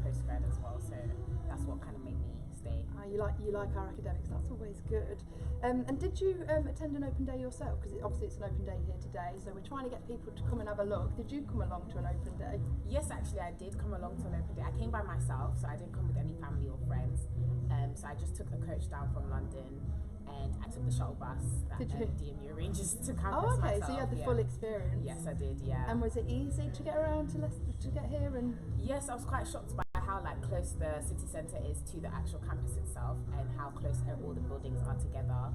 Postgrad as well, so that's what kind of made me stay. You like our academics, that's always good. And did you attend an open day yourself? Because obviously it's an open day here today, so we're trying to get people to come and have a look. Did you come along to an open day? Yes, actually I did come along to an open day. I came by myself, so I didn't come with any family or friends. So I just took the coach down from London, and I took the shuttle bus that DMU arranges to campus. Oh, okay, myself. so you had the full experience. Yes, I did, yeah. And was it easy to get around to Leicester, to get here? And yes, I was quite shocked by how close the city centre is to the actual campus itself, and how close all the buildings are together.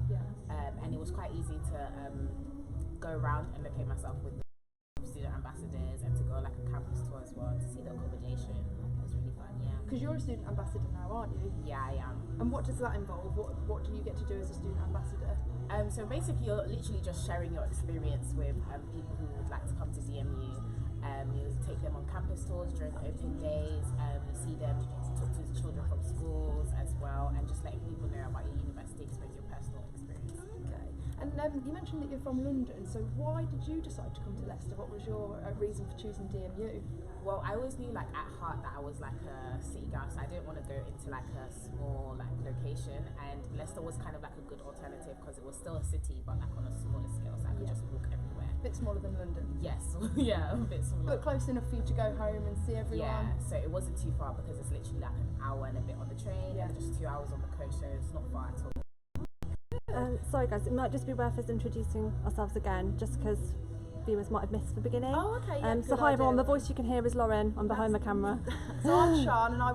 And it was quite easy to go around and locate myself with the student ambassadors, and to go a campus tour as well to see the accommodation. It was really fun, yeah. Because you're a student ambassador now, aren't you? Yeah, I am. And what does that involve? What do you get to do as a student ambassador? So basically you're literally just sharing your experience with people who would like to come to DMU. You take them on campus tours during open days, you see them talk to the children from schools as well, and just letting people know about your university experience, your personal experience. Okay. And you mentioned that you're from London, so why did you decide to come to Leicester? What was your reason for choosing DMU? Well, I always knew at heart that I was a city girl, so I didn't want to go into a small location, and Leicester was kind of a good alternative because it was still a city but on a smaller scale, so I could just walk everywhere. A bit smaller than London? Yes, yeah, a bit smaller. But close enough for you to go home and see everyone? Yeah, so it wasn't too far because it's literally an hour and a bit on the train, and just 2 hours on the coach, so it's not far at all. Sorry guys, it might just be worth us introducing ourselves again, just because viewers might have missed the beginning. Oh, okay. Yeah, so hi everyone, the voice you can hear is Lauren. I'm behind the camera. So I'm Sean, and I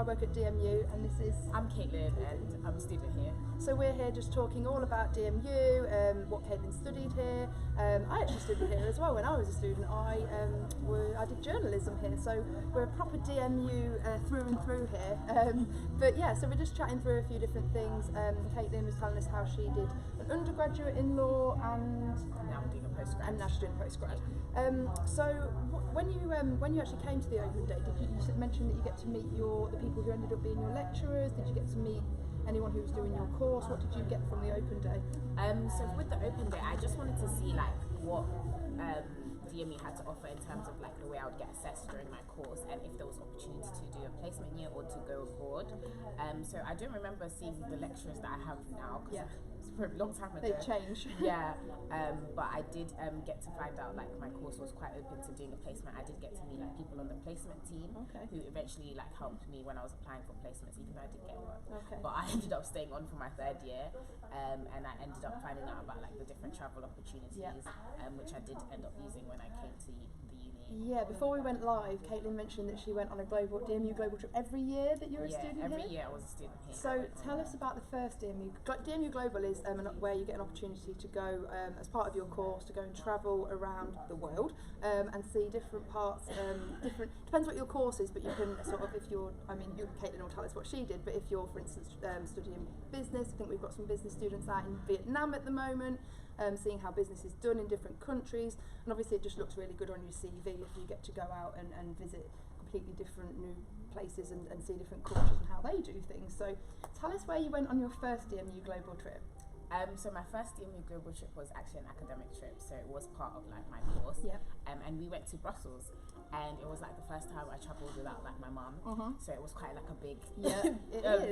work at DMU, and this is... I'm Katelyn, and I'm a student here. So we're here just talking all about DMU, what Katelyn studied here. I actually studied here as well when I was a student. I did journalism here, so we're a proper DMU through and through here. But yeah, so we're just chatting through a few different things. Katelyn was telling us how she did an undergraduate in law, and now I'm doing a postgrad. And now she's doing postgrad. So when you actually came to the open day, did you mention that you get to meet the people who ended up being your lecturers? Did you get to meet anyone who was doing your course? What did you get from the open day? So with the open day, I just wanted to see what DMU had to offer in terms of the way I would get assessed during my course, and if there was opportunity to do a placement year or to go abroad. So I don't remember seeing the lecturers that I have now, because it's for a long time ago. They changed. Yeah, but I did get to find out my course was quite open to doing a placement. I did get to meet people on the placement team, who eventually helped me when I was applying for placements, even though I didn't get one. But I ended up staying on for my third year, and I ended up finding out about the different travel opportunities, which I did end up using when I came to the uni. Yeah, before we went live, Katelyn mentioned that she went on a DMU global trip every year that you're a student every here? year I was a student here. So tell us about the first DMU. DMU Global is where you get an opportunity to go, as part of your course, to go and travel around the world and see different parts, depends what your course is, but you can Katelyn will tell us what she did, but if you're, for instance, studying business, I think we've got some business students out in Vietnam at the moment, seeing how business is done in different countries, and obviously it just looks really good on your CV if you get to go out and visit completely different new places and see different cultures and how they do things. So tell us where you went on your first DMU global trip. So my first DMU global trip was actually an academic trip, so it was part of my course. And we went to Brussels, and it was the first time I travelled without my mum. So it was quite a big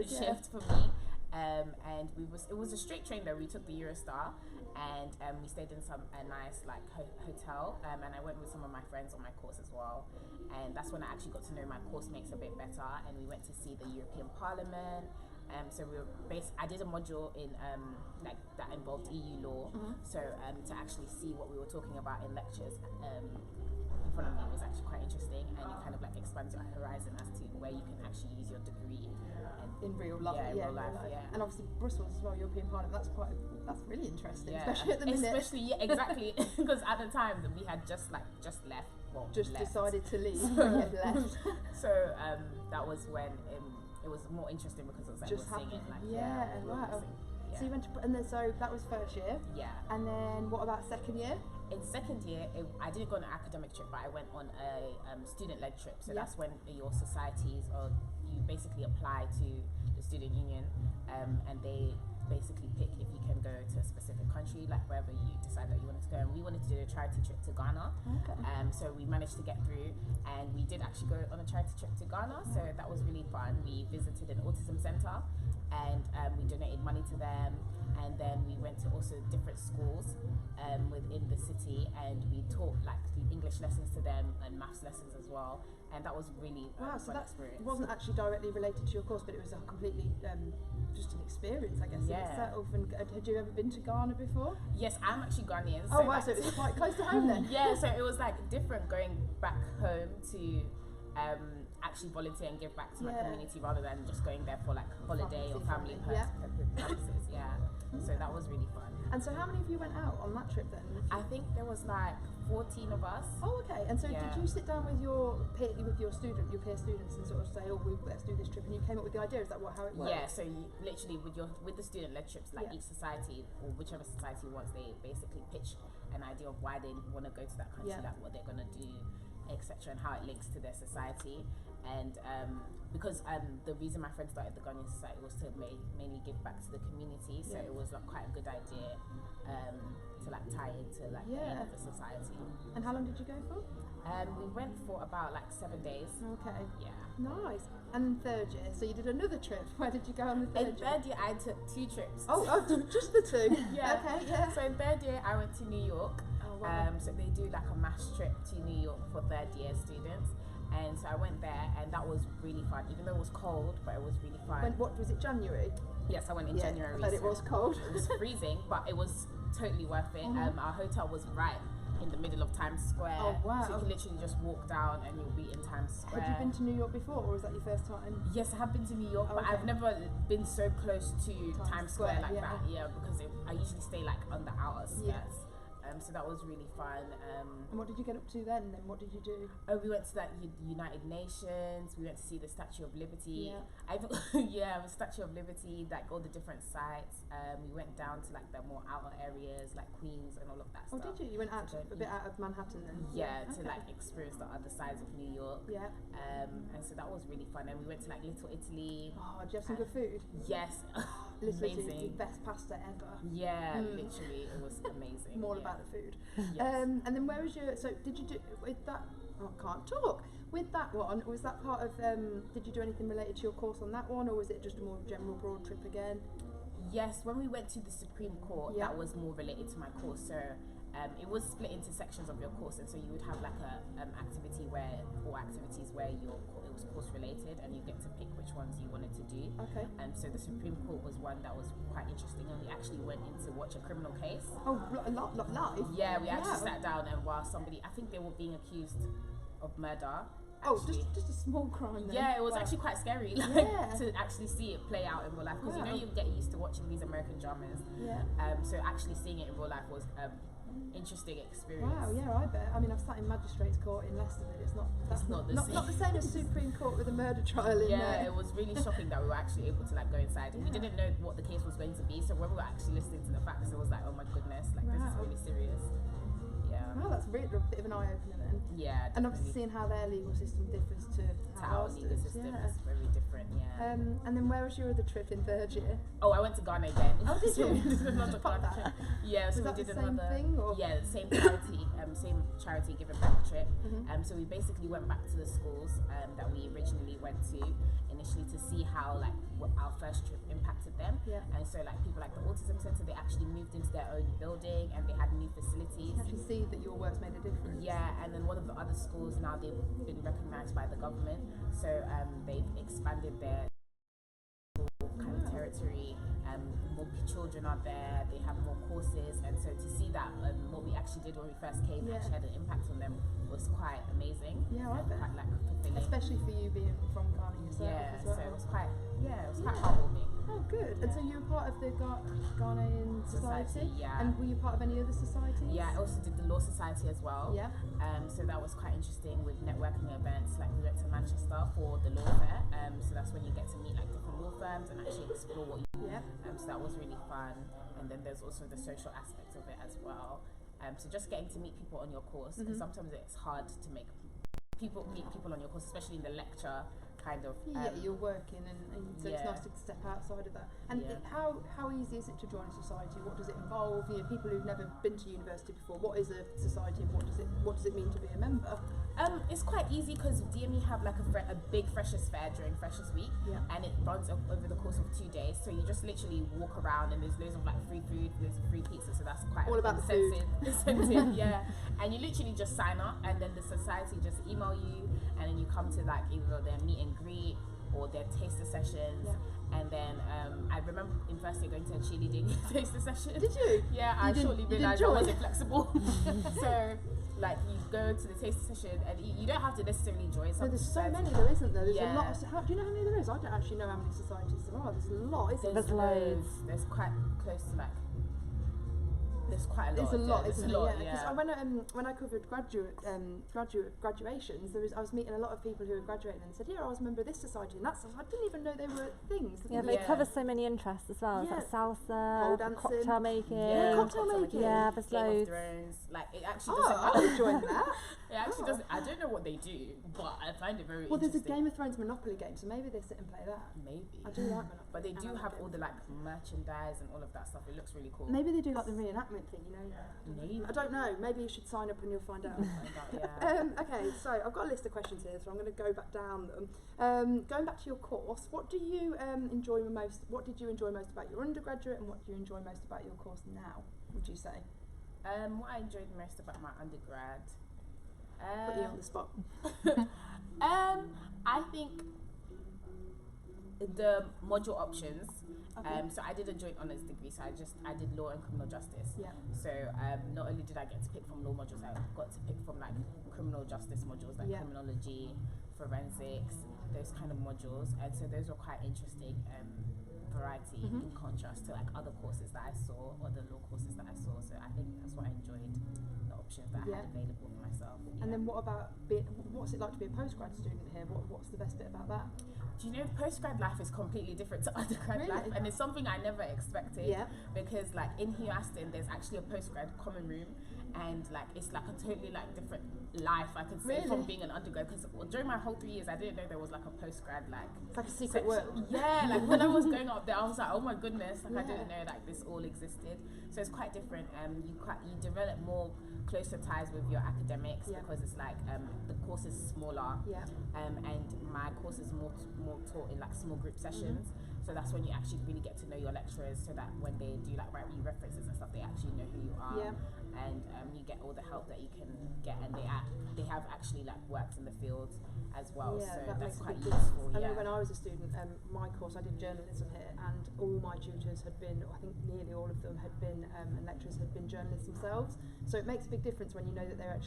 shift for me. And it was a straight train though. We took the Eurostar, and we stayed in a nice hotel, and I went with some of my friends on my course as well, and that's when I actually got to know my course mates a bit better, and we went to see the European Parliament. So we were I did a module in that involved EU law, so to actually see what we were talking about in lectures in front of me was actually quite interesting, and it kind of expands your horizon as to where you can actually use your degree in real life. Real life. And obviously Brussels as well, European Parliament, that's really interesting, especially at the minute. Exactly, because at the time we had just left. Decided to leave. Left. So that was when it was more interesting, because it was just we're seeing it wow. So you went to, and then so that was first year. And then what about second year? In second year, I didn't go on an academic trip, but I went on a student-led trip. So that's when your societies, or you basically apply to the student union, and they basically pick if you can go to a specific country, like wherever you decide that you wanted to go. And we wanted to do a charity trip to Ghana. Okay. So we managed to get through, and we did actually go on a charity trip to Ghana. So that was really fun. We visited an autism center, and we donated money to them. And then we went to also different schools within the city, and we taught like the English lessons to them and maths lessons as well. And that was really wow. So fun that experience. wasn't actually directly related to your course, but it was a completely just an experience, I guess, in Yeah. itself. And had you ever been to Ghana before? Yes, I'm actually Ghanaian. Oh so wow, like, so it was quite close to home then. yeah, so it was like different going back home to actually volunteer and give back to my community rather than just going there for like holiday or family purposes. Yeah, so that was really fun. And so how many of you went out on that trip then? I think there was like 14 of us. Oh, okay. And so Yeah. did you sit down with your peer students and sort of say, oh, let's do this trip, and you came up with the idea? Is that how it works? Yeah, so you, literally with the student-led trips, like each society or whichever society wants, they basically pitch an idea of why they want to go to that country, like what they're going to do, etc., and how it links to their society. And because the reason my friend started the Ghanaian Society was to mainly give back to the community, so it was like quite a good idea to like tie into like the aim of the society. And how long did you go for? We went for about like 7 days. Okay. Yeah. Nice. And third year, so you did another trip. Where did you go on the third In year? third year, I took 2 trips. Oh, just the 2? Yeah. Okay, yeah. So in third year, I went to New York. Oh, wow. So they do like a mass trip to New York for third year students. And so I went there, and that was really fun. Even though it was cold, but it was really fun. What was it, January? Yes, I went in January. But it was cold. It was freezing, but it was totally worth it. Our hotel was right in the middle of Times Square. Oh, wow. So you can literally just walk down and you'll be in Times Square. Had you been to New York before, or was that your first time? Yes, I have been to New York, but I've never been so close to Times Square like that. Yeah, because I usually stay like on the outer skirts. So that was really fun. And what did you get up to then? And what did you do? Oh, we went to that United Nations. We went to see the Statue of Liberty. Yeah. The Statue of Liberty, like all the different sites. We went down to like the more outer areas, like Queens and all of that stuff. Oh, did you? You went out a bit out of Manhattan then? Yeah, to like experience the other sides of New York. Yeah. And so that was really fun. And we went to like Little Italy. Oh, did you have some good food? Yes. Little amazing. Italy, the best pasta ever. Yeah, literally, it was amazing. More about the food. Yes. And then where was your? So did you do with that? Oh, I can't talk. With that one, was that part of? Did you do anything related to your course on that one, or was it just a more general broad trip again? Yes, when we went to the Supreme Court, that was more related to my course. So it was split into sections of your course, and so you would have like a activities where it was course related, and you get to pick which ones you wanted to do. Okay. So the Supreme Court was one that was quite interesting, and we actually went in to watch a criminal case. Oh, live? Yeah, we actually sat down, and while somebody, I think they were being accused of murder. Oh, just a small crime then. Yeah, it was actually quite scary to actually see it play out in real life, because you know you get used to watching these American dramas. Yeah. So actually seeing it in real life was interesting experience. Wow, yeah, I bet. I mean, I've sat in magistrates' court in Leicester, but it's not the same as Supreme Court with a murder trial in there. Yeah, it was really shocking that we were actually able to like go inside. We didn't know what the case was going to be, so when we were actually listening to the facts, it was like, oh my goodness, like this is really serious. Yeah. Wow, that's really a bit of an eye opener then. Yeah. And obviously seeing how their legal system differs to our legal system is very different. Yeah. And then where was your other trip in third year? Oh, I went to Ghana again. Oh, did you? We did another Ghana trip. Yeah, so was we that did the same another. thing, or? Yeah, same charity giving back trip. So we basically went back to the schools that we originally went to initially to see how like what our first trip impacted them. Yeah. And so like people like the autism center, they actually moved into their own building and they had new facilities. You actually see that your work's made a difference. Yeah, and then one of the other schools now they've been recognised by the government, so they've expanded their kind of territory. More children are there, they have more courses, and so to see that what we actually did when we first came actually had an impact on them was quite amazing. Yeah, I bet. Quite like fulfilling. Especially for you being from Ghana yourself as well. So it was quite heartwarming. Oh, good. And so you were part of the Ghanaian Society? Yeah. And were you part of any other societies? Yeah, I also did the Law Society as well. Yeah. So that was quite interesting with networking events. Like we went to Manchester for the law fair. So that's when you get to meet like different law firms and actually explore what you do. Yeah. So that was really fun. And then there's also the social aspect of it as well. So just getting to meet people on your course, because sometimes it's hard to meet people on your course, especially in the lecture kind of you're working, and so it's nice to step outside of that. And how easy is it to join a society? What does it involve? You know, people who've never been to university before, what is a society, and what does it mean to be a member? It's quite easy because DMU have like a big freshers fair during Freshers Week, and it runs over the course of 2 days. So you just literally walk around, and there's loads of like free food, loads of free pizza. So that's quite all about incentive, yeah. And you literally just sign up, and then the society just email you, and then you come to like either their meet and greet or their taster sessions. And then I remember in first year going to a cheerleading taster session. Did you? Yeah, I shortly realised I wasn't flexible. So like you go to the taster session, and you don't have to necessarily join. So there's so many though, isn't there? There's a lot. Do you know how many there is? I don't actually know how many societies there are. There's a lot, isn't there? There's loads. There's quite close to like. There's quite a lot. It's a lot, isn't it? Yeah. Because when I covered graduations, I was meeting a lot of people who were graduating and said, I was a member of this society and that society. I didn't even know they were things. Yeah, but it covers so many interests as well. It's like salsa, pole dancing, cocktail making. Cocktail making. Yeah, there's Game loads. of Thrones. Like it actually doesn't. I would join that. It actually doesn't. I don't know what they do, but I find it very. Well, there's interesting. a Game of Thrones Monopoly game, so maybe they sit and play that. Maybe. I do like Monopoly. But they do have all the like merchandise and all of that stuff. It looks really cool. Maybe they do like the reenactment thing, you know. Maybe. I don't know. Maybe you should sign up and you'll find out. Okay, so I've got a list of questions here, so I'm going to go back down them. Going back to your course, what do you enjoy most? What did you enjoy most about your undergraduate, and what do you enjoy most about your course now? Would you say? What I enjoyed most about my undergrad. Put you on the spot. I think the module options. So I did a joint honours degree, so I did law and criminal justice. So not only did I get to pick from law modules, I got to pick from like criminal justice modules like criminology, forensics, those kind of modules, and so those were quite interesting variety in contrast to like other courses that I saw, or the law courses that I saw. So I think that's what I enjoyed, the options that I had available for myself. And then what about what's it like to be a postgrad student here? What's the best bit about that? Do you know, postgrad life is completely different to undergrad life, and it's something I never expected. Because like in Hugh Aston, there's actually a postgrad common room, and like it's like a totally like different life, I could say, from being an undergrad. Because during my whole 3 years, I didn't know there was like a postgrad like. It's like a secret world. Yeah, like when I was going up there, I was like, oh my goodness, like I didn't know like this all existed. So it's quite different. You develop more closer ties with your academics because it's like the course is smaller. And my course is more taught in like small group sessions. So that's when you actually really get to know your lecturers, so that when they do like write you references and stuff, they actually know who you are. And you get all the help that you can get, and they have actually like worked in the field as well, so that's quite useful. I know when I was a student, my course, I did journalism here, and all my tutors had been, I think nearly all of them had been, and lecturers had been journalists themselves. So it makes a big difference when you know that they've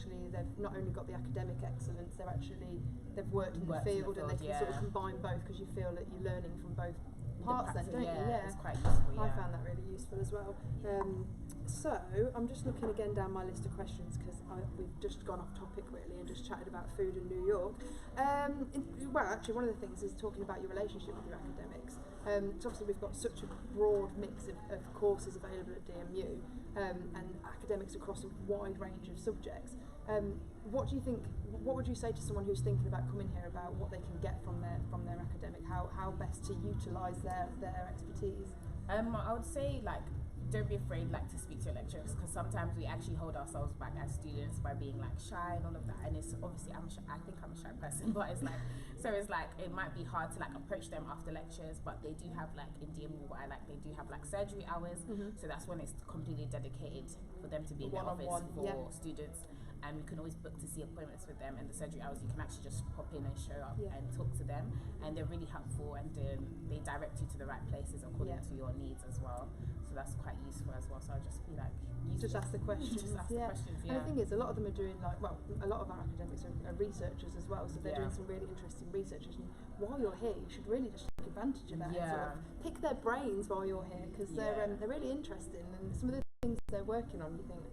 not only got the academic excellence, they've worked in the field, and they can sort of combine both, because you feel that you're learning from both parts then, don't you? It's quite useful. I found that really useful as well. So I'm just looking again down my list of questions, because we've just gone off topic really and just chatted about food in New York. Well, actually one of the things is talking about your relationship with your academics. So obviously we've got such a broad mix of courses available at DMU, and academics across a wide range of subjects. What do you think? What would you say to someone who's thinking about coming here about what they can get from their academic? How best to utilise their expertise? I would say like, don't be afraid like to speak to your lecturers, because sometimes we actually hold ourselves back as students by being like shy and all of that. And it's obviously I think I'm a shy person, but it's like it might be hard to like approach them after lectures. But they do have like in DMU they do have like surgery hours, so that's when it's completely dedicated for them to be in the office for students. And you can always book to see appointments with them, and the surgery hours you can actually just pop in and show up and talk to them, and they're really helpful, and they direct you to the right places according to your needs as well. So that's quite useful as well. So I'll just be like, just ask the questions. Just ask the questions. And the thing is, a lot of them are doing a lot of our academics are researchers as well, so they're doing some really interesting research. And while you're here, you should really just take advantage of that and sort of pick their brains while you're here, because they're really interesting, and some of the things they're working on, you think,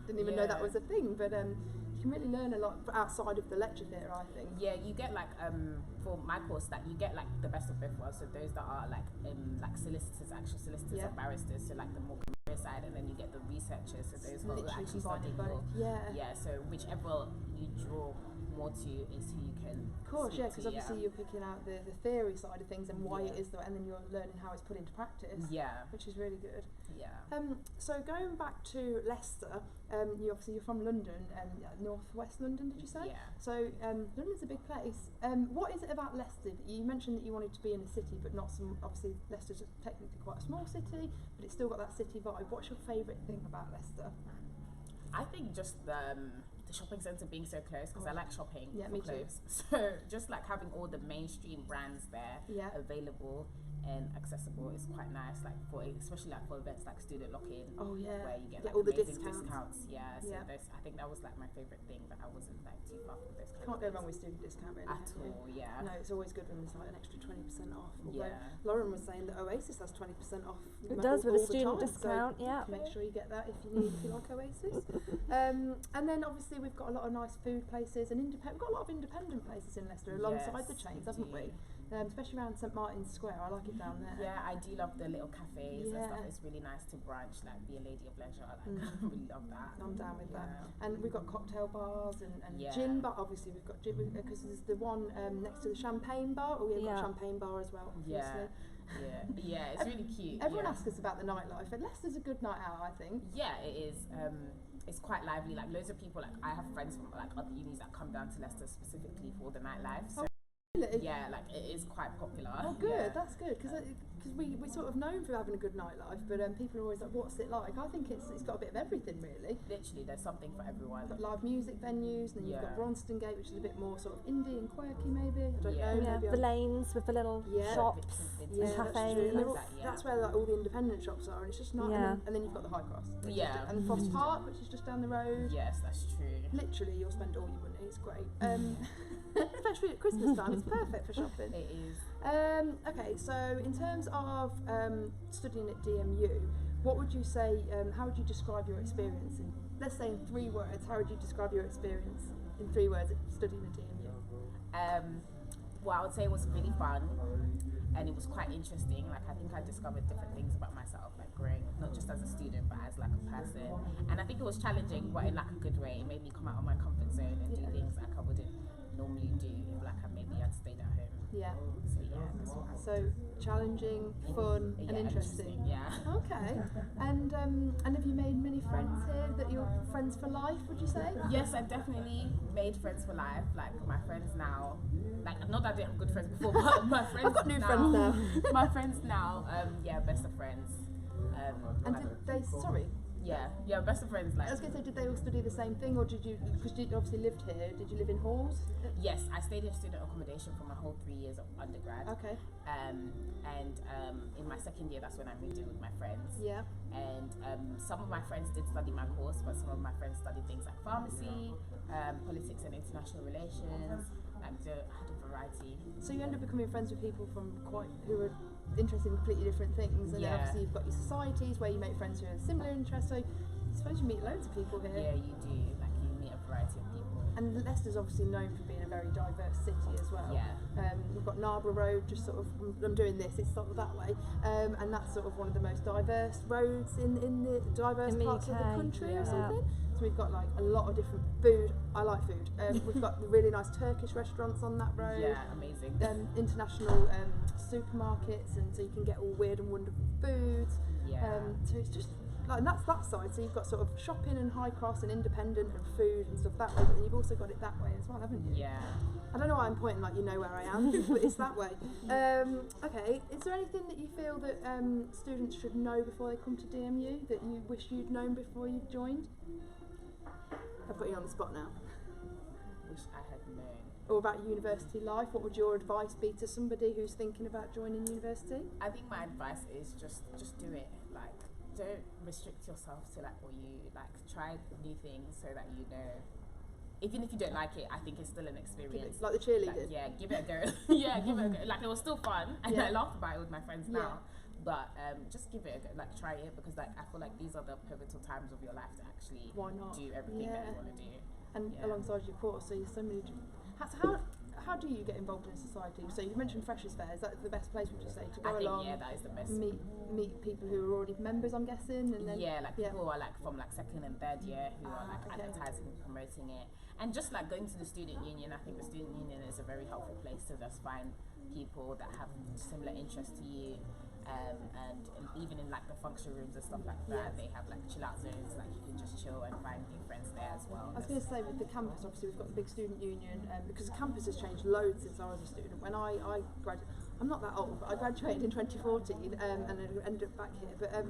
didn't even know that was a thing, but you can really learn a lot outside of the lecture theatre, I think. Yeah, you get like for my course that you get like the best of both worlds. So those that are like solicitors, actual solicitors and barristers, so like the more career side, and then you get the researchers, so those who are actually studying law. So whichever you draw more to is who you can. Of course, speak yeah, because to, obviously you're picking out the theory side of things and why it is that, and then you're learning how it's put into practice. Yeah. Which is really good. Yeah. So going back to Leicester, you're from London, northwest London, did you say? Yeah. So London's a big place. What is it about Leicester? You mentioned that you wanted to be in a city, but not some. Obviously, Leicester's technically quite a small city, but it's still got that city vibe. What's your favourite thing about Leicester? I think just the shopping centre being so close, because I like shopping for clothes. Too. So just like having all the mainstream brands there available and accessible is quite nice. Like especially like for events like student lock-in, where you get like all the amazing discounts. Yeah, so I think that was like my favourite thing, that I wasn't like too far from those. Can't go wrong with student discount really. At all, yeah. No, it's always good when there's like an extra 20% off. Although Yeah. Lauren was saying that Oasis has 20% off. It does with a student time, discount, so make sure you get that if you like Oasis. And then obviously we've got a lot of nice food places and we've got a lot of independent places in Leicester alongside the chains, haven't we? Especially around St Martin's Square, I like it down there. Yeah, I do love the little cafes and stuff. It's really nice to brunch, like be a lady of leisure. Like, I really love that. I'm down with that. And we've got cocktail bars and gin bar. Obviously, we've got gin because there's the one next to the champagne bar. We've got a champagne bar as well. Obviously. Yeah, it's really cute. Everyone asks us about the nightlife, and Leicester's a good night out, I think. Yeah, it is. It's quite lively. Like loads of people. Like I have friends from like other unis that come down to Leicester specifically for the nightlife. So yeah, like it is quite popular. Oh, good. That's good because we're sort of known for having a good nightlife, but people are always like, "What's it like?" I think it's got a bit of everything, really. Literally, there's something for everyone. You've got live music venues, and then you've got Bronston Gate, which is a bit more sort of indie and quirky, maybe. I don't know. Yeah, the lanes with the little shops and cafes. That's where like all the independent shops are, and it's just nice. Yeah. And then you've got the High Cross. And And Frost Park, which is just down the road. Yes, that's true. Literally, you'll spend all your money. It's great. Especially at Christmas time, it's perfect for shopping. It is. Okay, so in terms of studying at DMU, what would you say, how would you describe your experience in, let's say in 3 words, how would you describe your experience in 3 words at studying at DMU? Well, I would say it was really fun and it was quite interesting. Like I think I discovered different things about myself, like growing, not just as a student, but as like a person. And I think it was challenging, but in like a good way. It made me come out of my comfort zone and do things like I wouldn't normally do if like maybe I'd stayed at home. Yeah. So yeah, that's what I So challenging, fun, and interesting. Yeah. Okay. And have you made many friends here that you're friends for life, would you say? Yes, I've definitely made friends for life. Like my friends now, like not that I didn't have good friends before, but my friends I've got new friends now. My friends now, best of friends. And did they, sorry? Yeah, best of friends. Like I was going to say, did they all study the same thing, or did you, because you obviously lived here, did you live in halls? Yes, I stayed in student accommodation for my whole 3 years of undergrad. Okay. And in my second year, that's when I moved in with my friends. Yeah. And some of my friends did study my course, but some of my friends studied things like pharmacy, politics and international relations. Like I had a variety. So you end up becoming friends with people from who are interested in completely different things, and then obviously you've got your societies where you make friends who have similar interests. So I suppose you meet loads of people here. Yeah, you do. Like you meet a variety of people. And Leicester's obviously known for being a very diverse city as well. Yeah. We've got Narborough Road, just sort of, I'm doing this, it's sort of that way, and that's sort of one of the most diverse roads in the diverse parts of the country or something. So we've got like a lot of different food. I like food. We've got really nice Turkish restaurants on that road. Yeah, amazing. International supermarkets, and so you can get all weird and wonderful foods. Yeah. So it's just like, and that's that side. So you've got sort of shopping and high cross and independent and food and stuff that way, but then you've also got it that way as well, haven't you? Yeah. I don't know why I'm pointing like you know where I am, but it's that way. Okay, is there anything that you feel that students should know before they come to DMU that you wish you'd known before you joined? I've got you on the spot now. Wish I had known. Or about university life, what would your advice be to somebody who's thinking about joining university? I think my advice is just do it. Like, don't restrict yourself to like what you like. Try new things so that you know. Even if you don't like it, I think it's still an experience. Like the cheerleaders. Like, give it a go. Give it a go. Like it was still fun, and I laugh about it with my friends now. But just give it a go. Like try it, because like I feel like these are the pivotal times of your life to actually do everything that you want to do. And alongside your course, so you're so many. how do you get involved in a society? So you mentioned Freshers' Fair. Is that the best place, would you say, to go along? Yeah, that is the best. Meet people who are already members, I'm guessing, and then people who are like from like second and third year who are like advertising and promoting it, and just like going to the student union. I think the student union is a very helpful place to just find people that have similar interests to you. And even in like the function rooms and stuff like that, they have like chill out zones, like you can just chill and find new friends there as well. I was going to say, with the campus, obviously we've got the big student union, because the campus has changed loads since I was a student. When I graduated, I'm not that old, but I graduated in 2014 and I ended up back here. But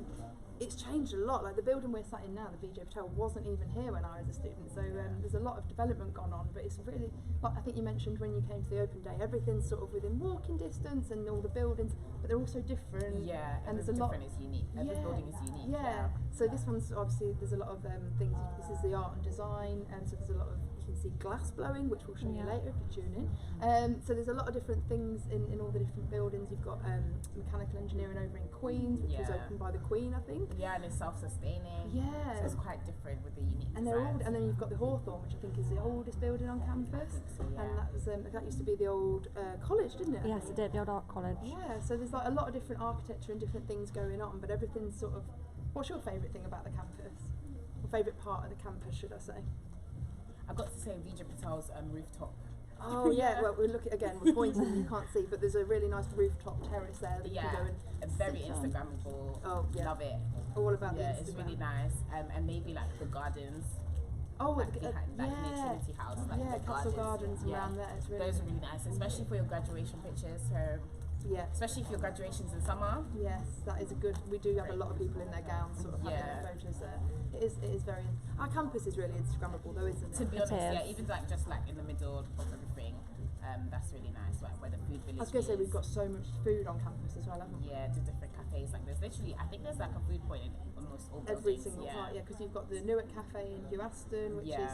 it's changed a lot. Like the building we're sat in now, the BJ Patel, wasn't even here when I was a student. So there's a lot of development gone on, but it's really, like I think you mentioned when you came to the open day, everything's sort of within walking distance and all the buildings, but they're all so different. Yeah, and there's a lot. Is unique. Every building is unique. Yeah. So this one's obviously, there's a lot of things. This is the art and design, and so there's a lot of, you can see glass blowing, which we'll show you later if you tune in. So there's a lot of different things in all the different buildings. You've got mechanical engineering over in Queens, which was opened by the Queen, I think. Yeah, and it's self-sustaining. Yeah. So it's quite different with the unique and they're old, and then you've got the Hawthorne, which I think is the oldest building on campus. And that was that used to be the old college, didn't it? Yes, it did, the old art college. Yeah, so there's like a lot of different architecture and different things going on, but everything's sort of. What's your favourite thing about the campus? Or favourite part of the campus, should I say? I've got to say VJ Patel's rooftop. Oh yeah, well we're looking again, we're pointing and you can't see, but there's a really nice rooftop terrace there that you can go and very Instagrammable. Oh yeah. Love it. All about the Instagram. It's really nice. And maybe like the gardens. Oh, like behind that Nativity House, like the Castle Gardens around there. It's really those are really nice, especially for your graduation pictures. So especially if your graduation's in summer. Yes, that is a good. We do have a lot of people in their gowns, sort of having their photos there. It is very. Our campus is really Instagrammable, though, isn't it? To be honest, even like just like in the middle of everything, that's really nice. Like where the food village. I was going to say we've got so much food on campus as well, haven't we? Yeah, the different cafes. Like there's literally, I think there's like a food point in almost all every buildings. Single part. Yeah, because you've got the Newark Cafe in Hugh Aston, which is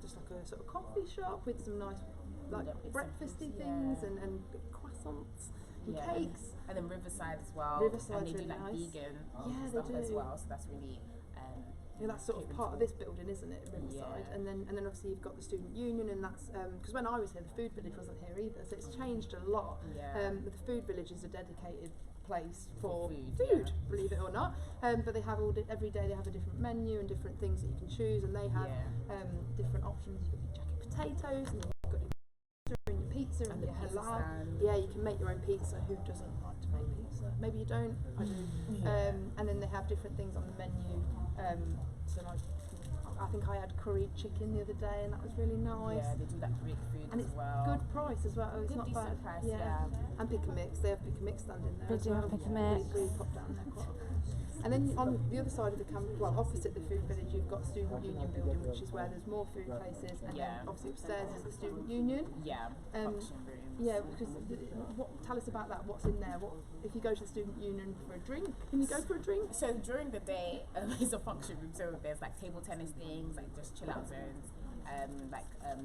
just like a sort of coffee shop with some nice like breakfasty things and croissants and cakes. And then Riverside as well. Riverside's and they do really like nice. vegan stuff as well. So that's really. That's sort of part of this building, isn't it, Riverside? And then obviously you've got the student union, and that's because when I was here, the food village wasn't here either, so it's changed a lot. The food village is a dedicated place for food, believe it or not. But they have every day they have a different menu and different things that you can choose, and they have different options. You've got your jacket potatoes, and you've got your pizza and your halal. Yeah, you can make your own pizza. Who doesn't like to make pizza? Maybe you don't. I do. And then they have different things on the menu. So like, I think I had curried chicken the other day, and that was really nice. Yeah, they do that Greek food and as well. Good price as well. It's not bad. Price, And pick and mix. They have pick and mix stand in there. They do have pick and mix. We pop down there quite often. And then on the other side of the campus, well, opposite the food village, you've got student union building, which is where there's more food places, and then obviously upstairs is the student union. Function rooms. Yeah, because tell us about that. What's in there? What if you go to the student union for a drink? Can you go for a drink? So during the day, it's a function room. So there's like table tennis things, like just chill out zones.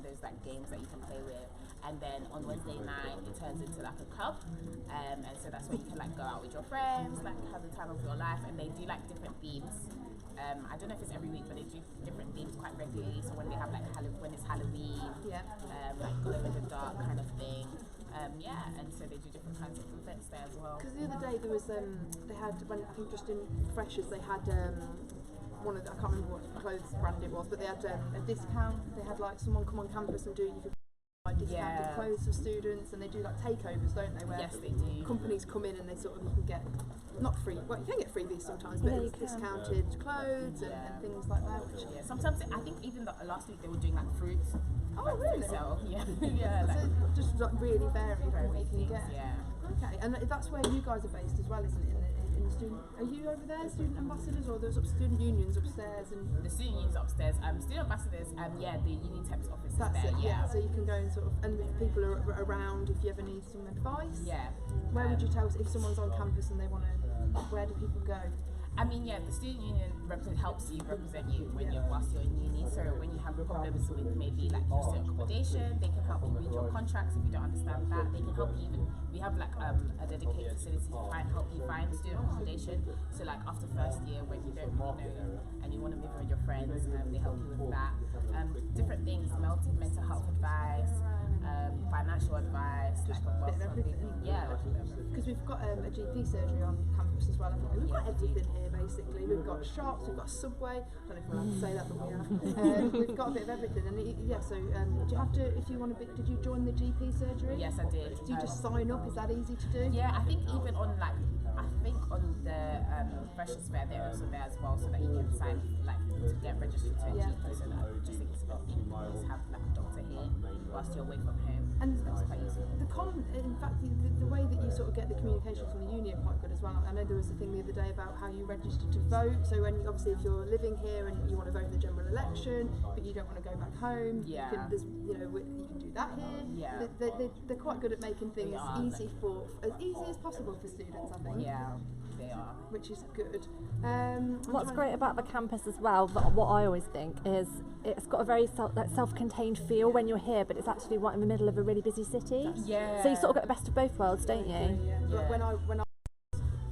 There's like games that you can play with, and then on Wednesday night it turns into like a club, and so that's where you can like go out with your friends, like have the time of your life, and they do like different themes. I don't know if it's every week, but they do different themes quite regularly. So when they have like when it's Halloween, like glow in the dark kind of thing. And so they do different kinds of events there as well. Because the other day there was they had, when I think just in Freshers they had one of the, I can't remember what clothes brand it was, but they had a discount. They had like someone come on campus and you could buy discounted clothes for students, and they do like takeovers, don't they? Where they do. Companies come in and they sort of, you can get not free. Well, you can get freebies sometimes, but it's discounted clothes and things like that. Which sometimes I think even last week they were doing like fruit. Oh really? So so just like really varied what you can things, get. Okay, and that's where you guys are based as well, isn't it? In the student, are you over there, student ambassadors, or there's student unions upstairs? And the student unions upstairs. Student ambassadors. The Union Temps office is that's there. it. So you can go and sort of, and if people are around, if you ever need some advice. Where would you tell us if someone's on campus and they want to? Where do people go? I mean, the student union helps you represent you whilst you're in uni. So when you have problems with maybe like your student accommodation, they can help you read your contracts if you don't understand that. They can help you we have like a dedicated facility to try and help you find student accommodation. So like after first year when you don't really know and you want to move in with your friends, they help you with that. Different things, mental health advice, financial advice, Just like a bit of everything. Yeah, because we've got a GP surgery on campus as well, haven't we? We've got everything here basically. We've got shops, we've got a Subway. I don't know if we're allowed to say that, but we have. We've got a bit of everything, and so do you have to, if you want to be, did you join the GP surgery? Yes, I did. Do you just sign up? Is that easy to do? Yeah, I think even on the freshers fair they're also there as well, so that you can sign to get registered to a GP. So that I just think it's about you just have like a doctor here whilst you're away from home. And that's quite useful. In fact, the way that you sort of get the communications from the uni are quite good as well. I know there was a thing the other day about how you register to vote. So when obviously if you're living here and you want to vote in the general election, but you don't want to go back home, you can do that here. Yeah. They're quite good at making things as easy as possible for students, I think. Yeah, they are. Which is good. What's great about the campus as well, what I always think is it's got a very self-contained feel when you're here, but it's actually right in the middle of a really busy city. Yeah. So you sort of get the best of both worlds, don't you? Yeah. When I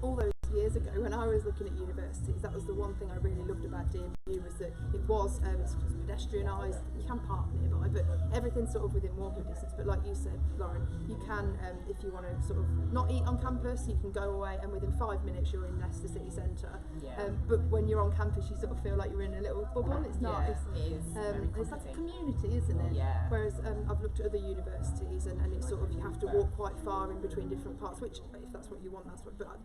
all those years ago, when I was looking at universities, that was the one thing I really loved about DMU was that it was pedestrianised. You can park nearby, but everything's sort of within walking distance. But like you said, Lauren, you can, if you want to sort of not eat on campus, you can go away, and within 5 minutes you're in Leicester city centre. Yeah. But when you're on campus, you sort of feel like you're in a little bubble. It's not. Yeah, It's like a community, isn't it? Yeah. Whereas I've looked at other universities, and it's sort of you have to walk quite far in between different parts. Which, if that's what you want,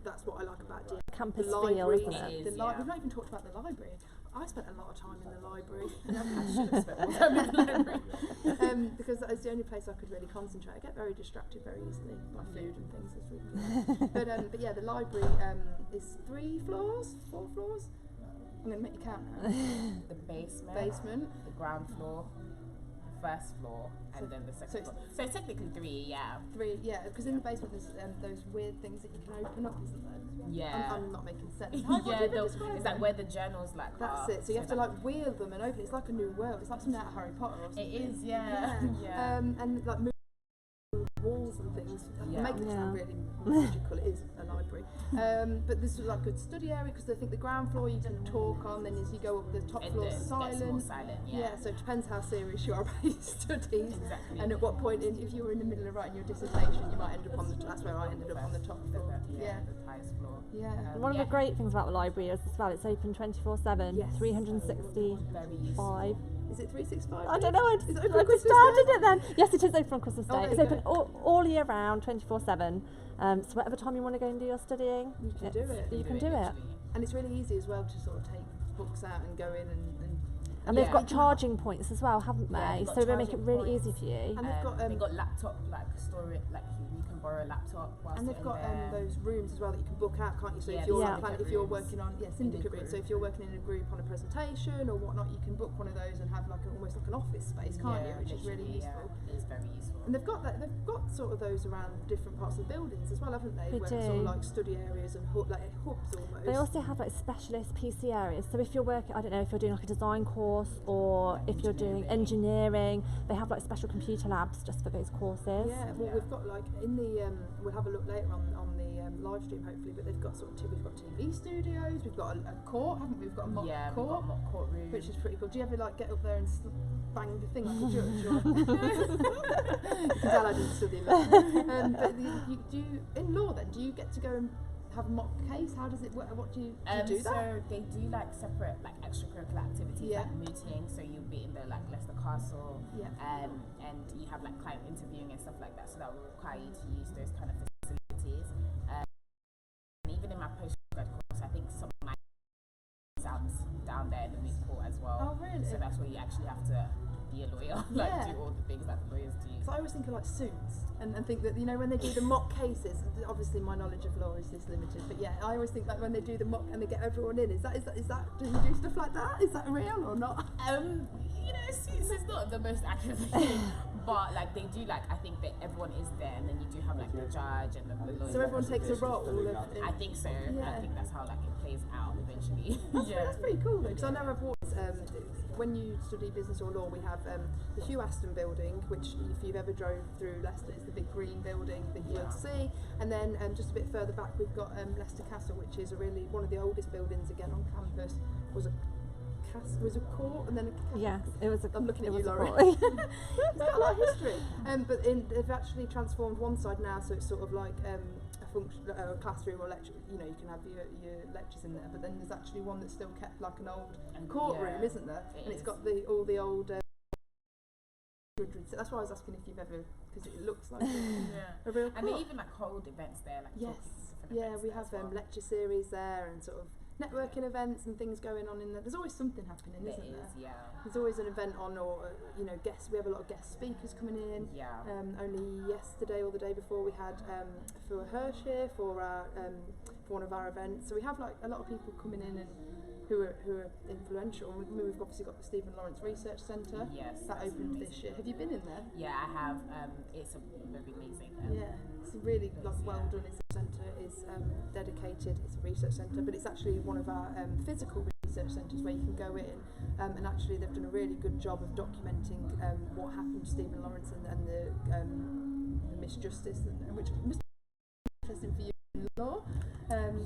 that's what I like about DMU. Campus the feel, library, isn't it? We've not even talked about the library. I spent a lot of time in the library. I should have spent more time in the library. Because that is the only place I could really concentrate. I get very distracted very easily by food and things. It's really but yeah, the library is 3 floors, 4 floors. I'm going to make you count now. The basement, the ground floor, first floor, and then the second floor. So technically 3, yeah. 3, yeah, because in the basement there's those weird things that you can open up, isn't there? Yeah. I'm not making sense. Is that where the journals That's it. So you have to wheel them and open it. It's like a new world. It's like something out of Harry Potter or something. It is, yeah. And like moving walls and things. Making it sound really magical. It is a library. But this is like good study area because I think the ground floor you can talk on, then as you go up the top floor silent. More silent. Yeah. So it depends how serious you are about your studies. Exactly. And at what point, if you were in the middle of writing your dissertation, you might end up on the. That's where I ended up on the top floor. The highest floor. Yeah. One of the great things about the library is as well, it's open 24/7, Yes. 365. Is it 365? I don't know. Is it open on Christmas started Day? it then. Yes, it is open on Christmas Day. Oh, It's open all year round, 24/7. So whatever time you want to go and do your studying, You can do it. You can do it. And it's really easy as well to sort of take books out and go in And they've got charging points as well, haven't Yeah, they? they've So got they make it charging really points. easy for you. And they've got laptop storage, you can borrow a laptop whilst and they've you're got in there. those rooms as well that you can book out, can't you? So Yeah, if you're syndicate if you're rooms. working on syndicate rooms. So if you're working in a group on a presentation or whatnot, you can book one of those and have almost like an office space, can't you? Which is really useful. Yeah, it's very useful. And they've got sort of those around different parts of the buildings as well, haven't they? They Where do. it's sort of like study areas and hubs almost. They also have specialist PC areas. So if you're working, I don't know, if you're doing a design course or if you're doing engineering, they have special computer labs just for those courses. Yeah, well, we've got in the we'll have a look later on the live stream hopefully, but they've got we've got TV studios, we've got a court, haven't we? We've got a mock We've court, got a mock court room, which is pretty cool. Do you ever get up there and bang the thing like a judge? Or you can tell I didn't study law. But in law then, do you get to go and have a mock case? How does it work? What do you do that? So they do separate extracurricular activities like mooting. So you'll be in the Leicester Castle, and you have client interviewing and stuff like that. So that will require you to use those kind of facilities. And even in my postgrad course, I think some of my exams down there in the moot court as well. Oh really? So that's where you actually have to be a lawyer, do all the things that the lawyers do. So I always think of Suits and think that when they do the mock cases, obviously my knowledge of law is this limited, but yeah, I always think when they do the mock and they get everyone in, is that do you do stuff like that? Is that real or not? Suits is not the most accurate thing, but they do I think that everyone is there, and then you do have the judge and the lawyer. So everyone takes a role. I think so. Yeah. I think that's how it plays out eventually. That's pretty cool though, because I know I've walked. When you study business or law, we have the Hugh Aston building, which if you've ever drove through Leicester is the big green building that you'll see, and then just a bit further back we've got Leicester Castle, which is one of the oldest buildings again on campus. Was a was a court and then a Yes, it was. I'm looking at you, a Laurie. court. It's got a lot of history. But they've actually transformed one side now, so it's sort of like a classroom or lecture. You know, you can have your lectures in there, but then there's actually one that's still kept like an old courtroom, isn't there? It's got all the old. That's why I was asking if you've ever, because it looks like a real court. And they even like hold events there, like we have lecture series there and sort of networking events and things going on in there. There's always something happening, isn't there? Yeah. There's always an event on, or guests. We have a lot of guest speakers coming in. Yeah. Only yesterday or the day before we had for Hershey for one of our events. So we have like a lot of people coming in and who are influential. We've obviously got the Stephen Lawrence Research Centre. Yes. That opened this year. Have you been in there? Yeah, I have. It's very amazing. It's really well done. It's a centre. It's dedicated. It's a research centre, but it's actually one of our physical research centres where you can go in, and actually they've done a really good job of documenting what happened to Stephen Lawrence and the misjustice, which must be interesting for you in law.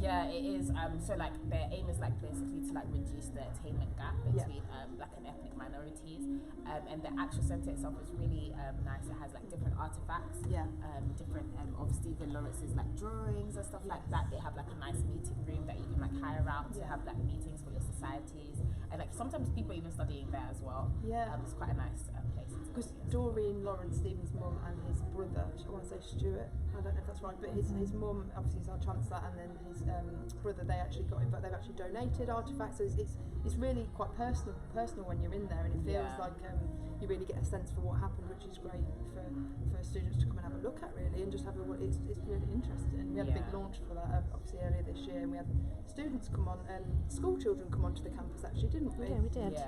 Yeah, it is. So like their aim is like basically to like reduce the attainment gap between black and ethnic minorities, and the actual centre itself is really nice. It has like different artifacts, different of Stephen Lawrence's like drawings and stuff like that. They have like a nice meeting room that you can like hire out to have like meetings for your societies, and like sometimes people even studying there as well. It's quite a nice place. Because Doreen Lawrence, Stephen's mum, and his brother, I want to say Stuart, I don't know if that's right, but his mum obviously is our chancellor, and then his brother, they actually got involved. They've actually donated artifacts, so it's really quite personal when you're in there, and it feels like you really get a sense for what happened, which is great for students to come and have a look at, really, and just have it's really interesting. We had a big launch for that obviously earlier this year, and we had students come on, school children come onto the campus actually, didn't we? Yeah, we did.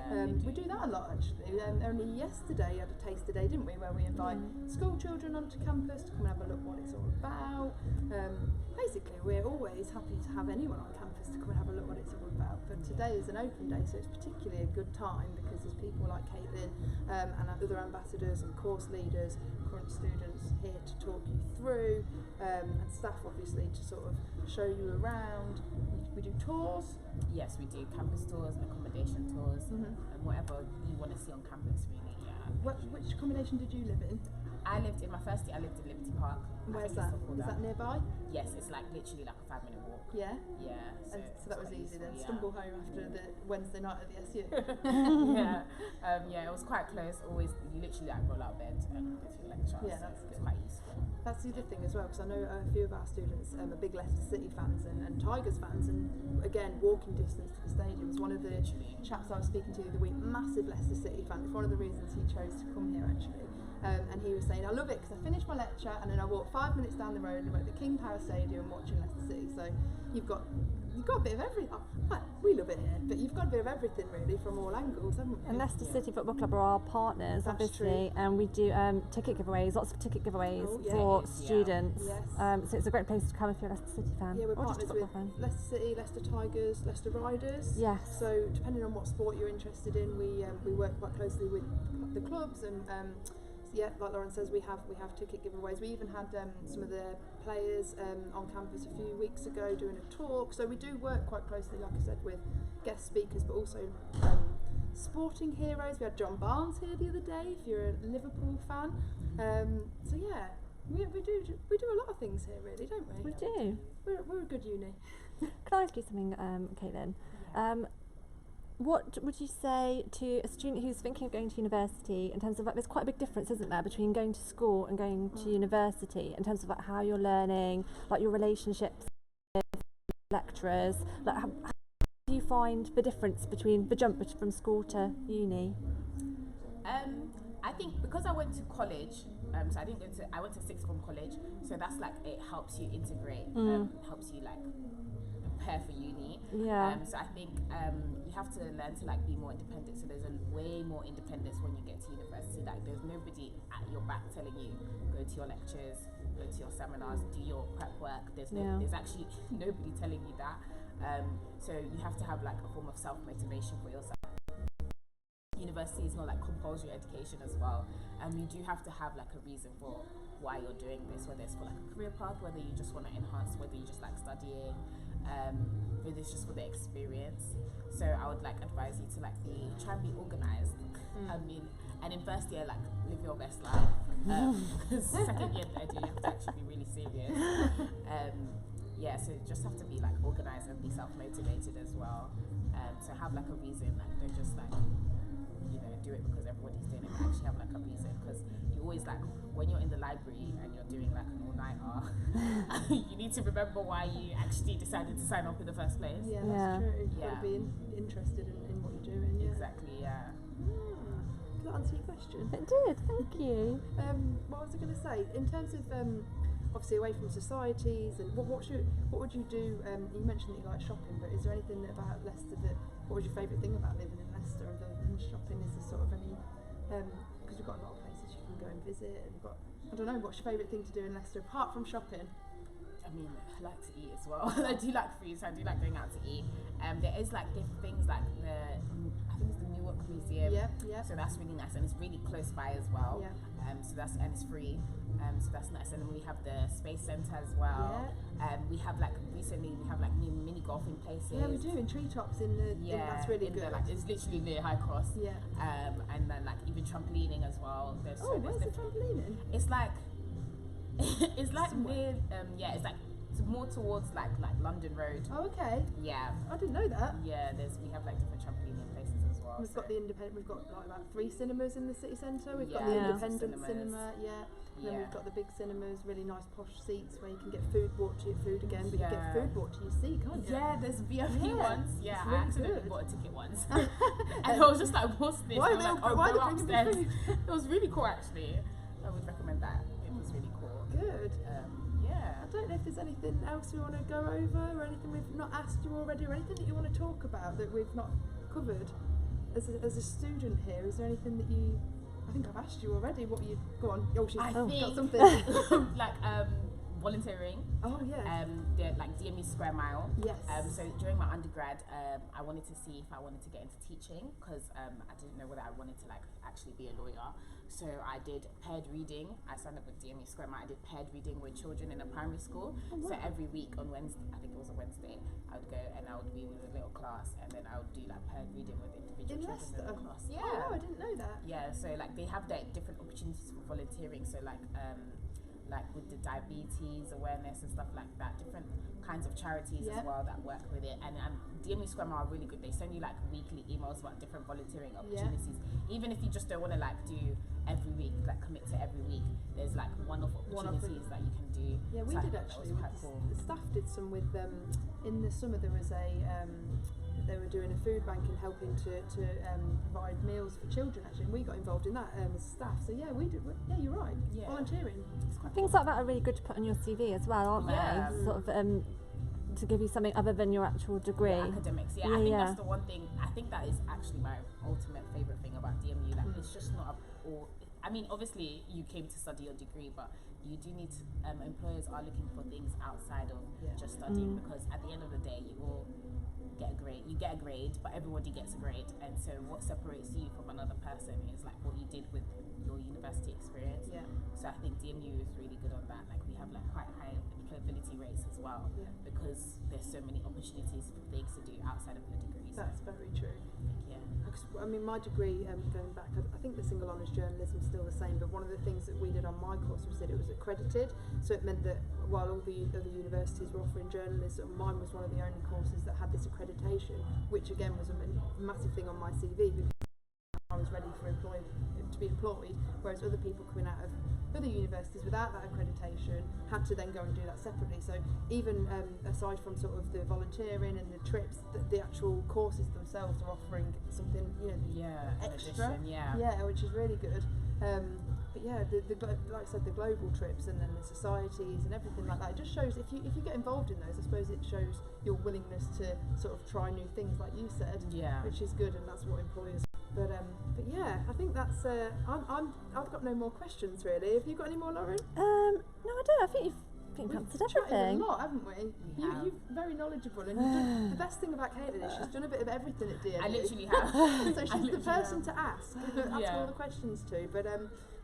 We do that a lot actually. Only yesterday we had a taster day, didn't we, where we invite school children onto campus to come and have a look what it's all about. Basically, we're always happy to have anyone on campus to come and have a look what it's all about. But today is an open day, so it's particularly a good time because there's people like Katelyn and other ambassadors and course leaders, current students here to talk you through, and staff obviously to sort of show you around. We do tours. Yes, we do campus tours and accommodation tours, and whatever you want to see on campus, really. Which accommodation did you live in? I lived in my first year. I lived in Liberty Park. Where's that? Is that nearby? Yes, it's like literally like a 5-minute walk. Yeah. Yeah. So that was easy then. Stumble home after the Wednesday night at the SU. It was quite close. Always, you literally like roll out of bed and go to your lecture. Yeah, that's good. Quite useful. That's the other thing as well, because I know a few of our students are big Leicester City fans and Tigers fans, and again, walking distance to the stadium is one of the chaps I was speaking to the other week. Massive Leicester City fan. It's one of the reasons he chose to come here actually. And he was saying, I love it because I finished my lecture and then I walked 5 minutes down the road and I'm at the King Power Stadium watching Leicester City. So you've got a bit of everything. We love it here, but you've got a bit of everything really from all angles, haven't we? And Leicester City Football Club are our partners, That's obviously, true. and we do ticket giveaways, lots of ticket giveaways for students. Yes. So it's a great place to come if you're a Leicester City fan. Yeah, we're or just a partners with football fan. Leicester City, Leicester Tigers, Leicester Riders. Yes. So depending on what sport you're interested in, we work quite closely with the clubs and. Like Lauren says, we have ticket giveaways. We even had some of the players on campus a few weeks ago doing a talk. So we do work quite closely, like I said, with guest speakers, but also sporting heroes. We had John Barnes here the other day. If you're a Liverpool fan, we do a lot of things here, really, don't we? We do. We're a good uni. Can I ask you something, Katelyn? What would you say to a student who's thinking of going to university in terms of, like, there's quite a big difference, isn't there, between going to school and going to university in terms of like how you're learning, like your relationships with lecturers, like how do you find the difference between the jump from school to uni? I think because I went to college, so I went to sixth form college, so that's like it helps you integrate, helps you like prepare for uni. So I think you have to learn to like be more independent. So there's a way more independence when you get to university. Like there's nobody at your back telling you go to your lectures, go to your seminars, do your prep work. There's actually nobody telling you that. So you have to have like a form of self motivation for yourself. university is not like compulsory education as well. You do have to have like a reason for why you're doing this, whether it's for like a career path, whether you just want to enhance, whether you just like studying, whether it's just for the experience. So I would like advise you to like try and be organized. I mean, and in first year, like live your best life. Because second year, third year, you have to actually be really serious. Yeah, so you just have to be like organized and be self-motivated as well. So have like a reason, like don't just like, you know, do it because everybody's doing it, but actually have like a reason, because you always like, when you're in the library and you're doing like an all-nighter, you need to remember why you actually decided to sign up in the first place. Yeah, that's true. You've got to be interested in what you're doing. Yeah. Exactly, yeah. Did that answer your question? It did, thank you. What was I going to say? In terms of obviously away from societies, and what would you do? You mentioned that you like shopping, but is there anything about Leicester what was your favourite thing about living in Leicester other than shopping? Is there sort of any, because we've got a lot of places you can go and visit, and we've got, I don't know, what's your favourite thing to do in Leicester apart from shopping? I mean, I like to eat as well. I do like food, so I do like going out to eat. There is like different things like I think it's the Newark Museum. Yeah. So that's really nice, and it's really close by as well. Yeah. So and it's free. So that's nice. And then we have the Space Centre as well. Yeah. We have like recently new mini golfing places. Yeah, we do in treetops in the. That's really good. Like it's literally near High Cross. Yeah. And then like even trampolining as well. There's where's the trampolining? It's like it's like near it's like more towards like London Road. Oh, okay. Yeah. I didn't know that. Yeah, we have like different trampolining places as well. We've got the independent. We've got like about 3 cinemas in the city centre. We've got Yeah, the independent cinema. cinemas. And then we've got the big cinemas, really nice posh seats where you can get food brought to your food again, but you get food brought to your seat, can't you? Yeah, there's VIP ones. Yeah, it's I really accidentally good. bought a ticket once, and I was just like, "What's this?" Why And I'm like, why go are they bringing upstairs. me food? It was really cool, actually. I would recommend that. It was really cool. Good. Yeah. I don't know if there's anything else we want to go over, or anything we've not asked you already, or anything that you want to talk about that we've not covered. As a student here, is there anything that you? I think I've asked you already. What you go on? Oh, she's got something. Like volunteering. Oh yeah. The like DMU Square Mile. Yes. So during my undergrad, I wanted to see if I wanted to get into teaching, because I didn't know whether I wanted to like actually be a lawyer. So I did paired reading. I signed up with DMU Square Mile. I did paired reading with children in a primary school. Oh, wow. So every week on Wednesday, I think it was a Wednesday, I would go and I would be with a little class, and then I would do like paired reading with individual In children Leicester? in the class. Yeah. Oh wow, I didn't know that. Yeah, so like they have like different opportunities for volunteering. So like with the diabetes awareness and stuff like that, different kinds of charities as well that work with it. And DMU Square Mile are really good. They send you like weekly emails about different volunteering opportunities. Even if you just don't want to like do every week, like commit to every week, there's like one-off opportunities that you can do. Yeah, we so did actually. Quite cool. The staff did some with in the summer. There was they were doing a food bank and helping to provide meals for children actually, and we got involved in that as staff. So yeah, we did. Yeah, you're right. Yeah. Volunteering. Things like that are really good to put on your CV as well, aren't they? Sort of to give you something other than your actual degree. The academics, I think that's the one thing. I think that is actually my ultimate favourite thing about DMU. Like it's just not all. I mean, obviously you came to study your degree, but you do need to, employers are looking for things outside of just studying, because at the end of the day you will get a grade. You get a grade, but everybody gets a grade, and so what separates you from another person is like what you did with your university experience. Yeah. So I think DMU is really good on that. Like we have like quite high employability rates as well, because there's so many opportunities for things to do outside of your degree. That's very true. Yeah. I mean, my degree, going back, I think the single honours journalism is still the same, but one of the things that we did on my course was that it was accredited, so it meant that while all the other universities were offering journalism, mine was one of the only courses that had this accreditation, which again was a massive thing on my CV, because I was ready to be employed, whereas other people coming out of other universities without that accreditation had to then go and do that separately. So even aside from sort of the volunteering and the trips, the actual courses themselves are offering something, extra, which is really good. But yeah, like I said, the global trips and then the societies and everything like that, it just shows if you get involved in those, I suppose it shows your willingness to sort of try new things, like you said, which is good, and that's what employers. But yeah, I think that's. I've got no more questions really. Have you got any more, Lauren? No, I don't. I think you've We've answered chatted everything. a lot, haven't we? You're very knowledgeable, and you've done, the best thing about Katelyn is she's done a bit of everything at DMU. I literally have. So she's the person to ask all the questions to. But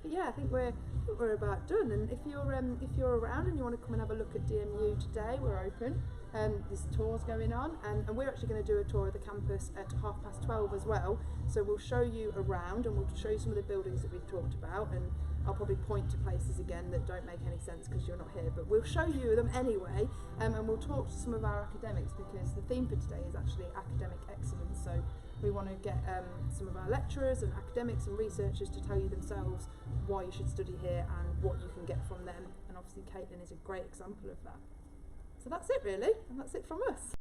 yeah, I think we're about done. And if you're around and you want to come and have a look at DMU today, we're open. There's tours going on, and we're actually going to do a tour of the campus at 12:30 as well. So we'll show you around, and we'll show you some of the buildings that we've talked about, and I'll probably point to places again that don't make any sense because you're not here, but we'll show you them anyway, and we'll talk to some of our academics, because the theme for today is actually academic excellence. So we want to get some of our lecturers and academics and researchers to tell you themselves why you should study here and what you can get from them, and obviously Katelyn is a great example of that. So that's it really, and that's it from us.